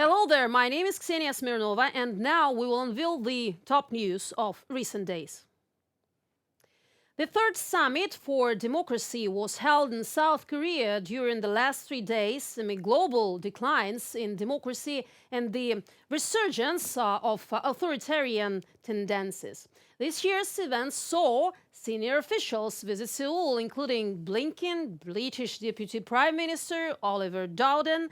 Hello there, my name is Ksenia Smirnova, and now we will unveil the top news of recent days. The third summit for democracy was held in South Korea during the last 3 days amid global declines in democracy and the resurgence of authoritarian tendencies. This year's event saw senior officials visit Seoul, including Blinken, British Deputy Prime Minister Oliver Dowden,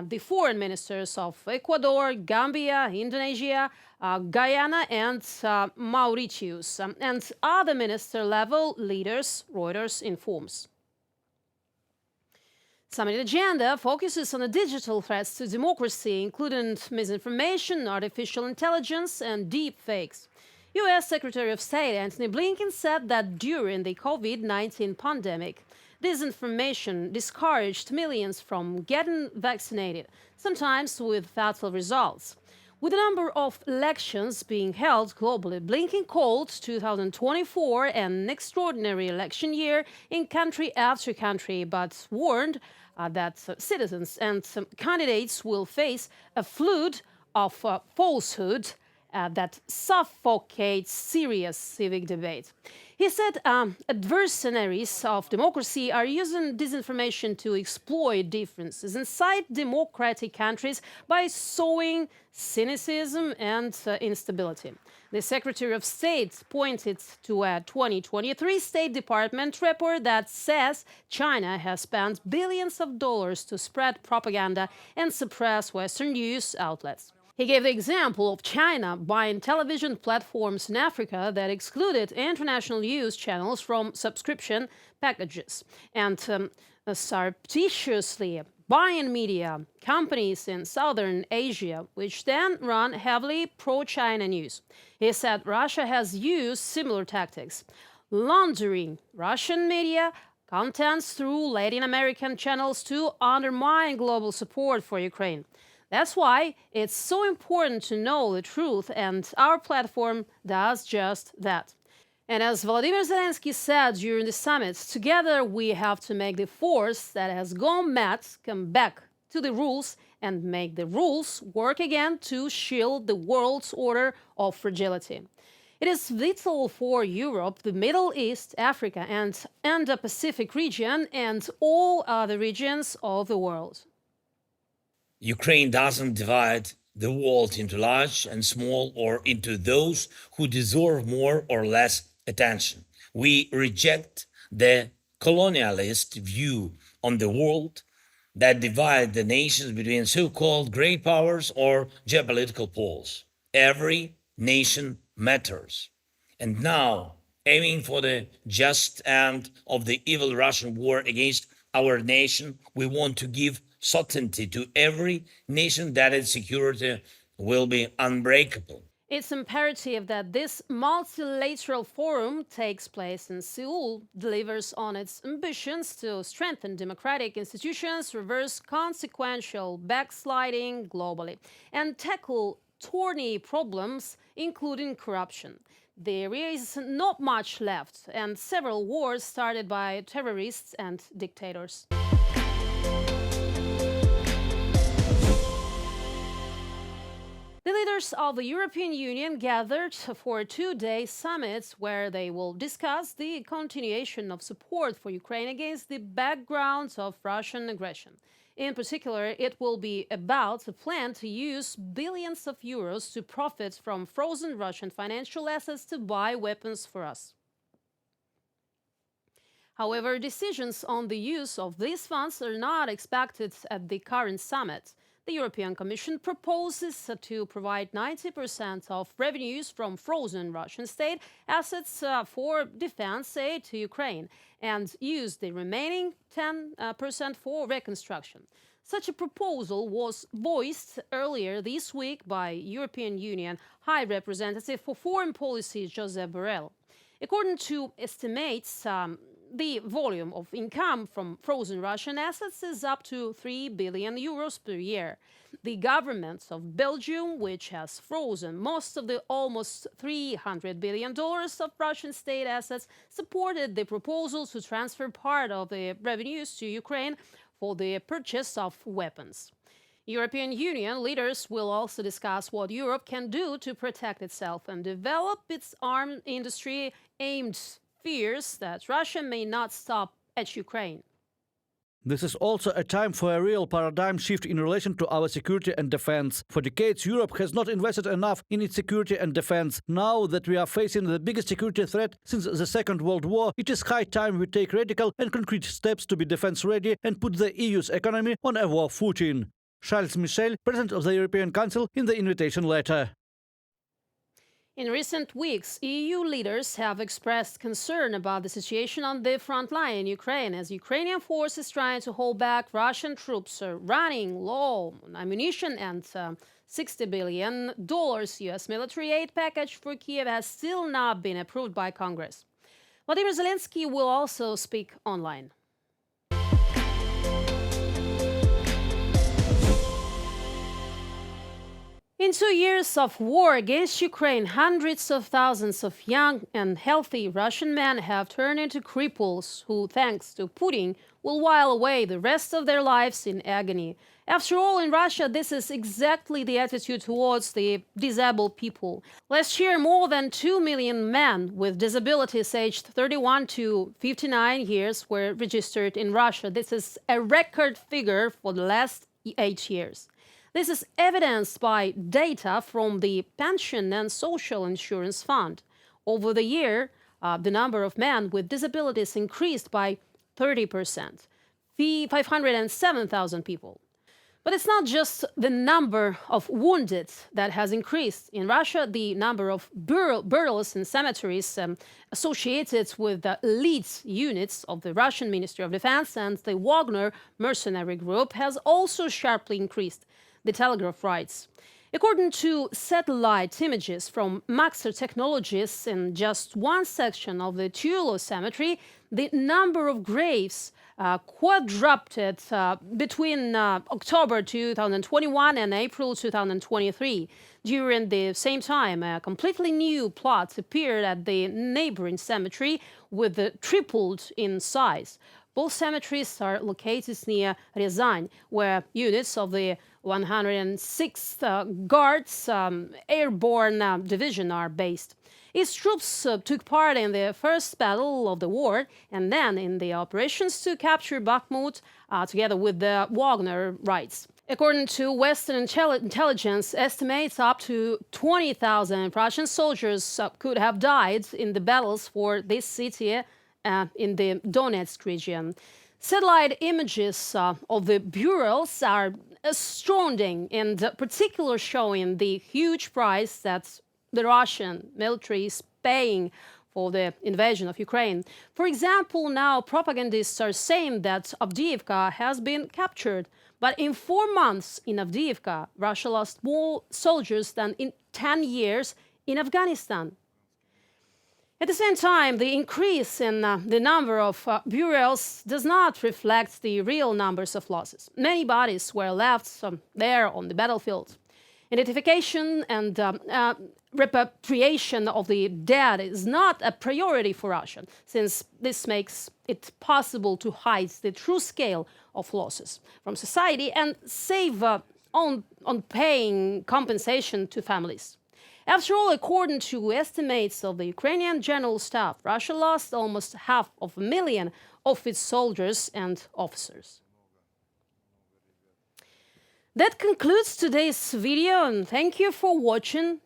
the foreign ministers of Ecuador, Gambia, Indonesia, Guyana, and Mauritius, and other minister-level leaders, Reuters informs. Summit agenda focuses on the digital threats to democracy, including misinformation, artificial intelligence, and deep fakes. U.S. Secretary of State Antony Blinken said that during the COVID-19 pandemic, disinformation discouraged millions from getting vaccinated, sometimes with fatal results. With a number of elections being held globally, Blinken called 2024 an extraordinary election year in country after country, but warned that citizens and candidates will face a flood of falsehood that suffocates serious civic debate. He said adversaries of democracy are using disinformation to exploit differences inside democratic countries by sowing cynicism and instability. The Secretary of State pointed to a 2023 State Department report that says China has spent billions of dollars to spread propaganda and suppress Western news outlets. He gave the example of China buying television platforms in Africa that excluded international news channels from subscription packages and surreptitiously buying media companies in southern Asia, which then run heavily pro-China news. He said Russia has used similar tactics, laundering Russian media contents through Latin American channels to undermine global support for Ukraine. That's why it's so important to know the truth, and our platform does just that. And as Volodymyr Zelensky said during the summit, together we have to make the force that has gone mad come back to the rules and make the rules work again to shield the world's order of fragility. It is vital for Europe, the Middle East, Africa, and the Pacific region, and all other regions of the world. Ukraine doesn't divide the world into large and small or into those who deserve more or less attention. We reject the colonialist view on the world that divide the nations between so-called great powers or geopolitical poles. Every nation matters. And now, aiming for the just end of the evil Russian war against our nation, we want to give certainty to every nation that its security will be unbreakable. It's imperative that this multilateral forum takes place in Seoul, delivers on its ambitions to strengthen democratic institutions, reverse consequential backsliding globally, and tackle thorny problems, including corruption. There is not much left, and several wars started by terrorists and dictators. The leaders of the European Union gathered for a 2-day summit where they will discuss the continuation of support for Ukraine against the background of Russian aggression. In particular, it will be about a plan to use billions of euros to profit from frozen Russian financial assets to buy weapons for us. However, decisions on the use of these funds are not expected at the current summit. The European Commission proposes to provide 90% of revenues from frozen Russian state assets for defense aid to Ukraine and use the remaining 10% for reconstruction. Such a proposal was voiced earlier this week by European Union High Representative for Foreign Policy Josep Borrell. According to estimates, the volume of income from frozen Russian assets is up to 3 billion euros per year. The government of Belgium, which has frozen most of the almost $300 billion of Russian state assets, supported the proposal to transfer part of the revenues to Ukraine for the purchase of weapons. European Union leaders will also discuss what Europe can do to protect itself and develop its arms industry aimed fears that Russia may not stop at Ukraine. This is also a time for a real paradigm shift in relation to our security and defense. For decades, Europe has not invested enough in its security and defense. Now that we are facing the biggest security threat since the Second World War, it is high time we take radical and concrete steps to be defense-ready and put the EU's economy on a war footing. Charles Michel, President of the European Council, in the invitation letter. In recent weeks, EU leaders have expressed concern about the situation on the front line in Ukraine as Ukrainian forces trying to hold back Russian troops are running low on ammunition and $60 billion US military aid package for Kiev has still not been approved by Congress. Vladimir Zelensky will also speak online. In 2 years of war against Ukraine, hundreds of thousands of young and healthy Russian men have turned into cripples who, thanks to Putin, will while away the rest of their lives in agony. After all, in Russia, this is exactly the attitude towards the disabled people. Last year, more than 2 million men with disabilities aged 31 to 59 years were registered in Russia. This is a record figure for the last 8 years. This is evidenced by data from the Pension and Social Insurance Fund. Over the year, the number of men with disabilities increased by 30%, 507,000 people. But it's not just the number of wounded that has increased. In Russia, the number of burials in cemeteries associated with the elite units of the Russian Ministry of Defense and the Wagner mercenary group has also sharply increased. The Telegraph writes, according to satellite images from Maxar Technologies in just one section of the Tulo cemetery, the number of graves quadrupled between October 2021 and April 2023. During the same time, a completely new plot appeared at the neighboring cemetery with tripled in size. Both cemeteries are located near Ryazan, where units of the 106th Guards Airborne Division are based. Its troops took part in the first battle of the war and then in the operations to capture Bakhmut together with the Wagner Rights. According to Western intelligence estimates, up to 20,000 Russian soldiers could have died in the battles for this city in the Donetsk region. Satellite images of the burials are astounding, in particular showing the huge price that the Russian military is paying for the invasion of Ukraine. For example, now propagandists are saying that Avdiivka has been captured. But in 4 months in Avdiivka, Russia lost more soldiers than in 10 years in Afghanistan. At the same time, the increase in the number of burials does not reflect the real numbers of losses. Many bodies were left there on the battlefield. Identification and repatriation of the dead is not a priority for Russia, since this makes it possible to hide the true scale of losses from society and save on paying compensation to families. After all, according to estimates of the Ukrainian General Staff, Russia lost almost 500,000 of its soldiers and officers. That concludes today's video, and thank you for watching.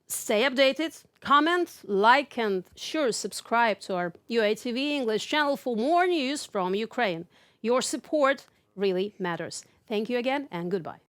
Stay updated, comment, like, and sure subscribe to our UATV English channel for more news from Ukraine. Your support really matters. Thank you again, and goodbye.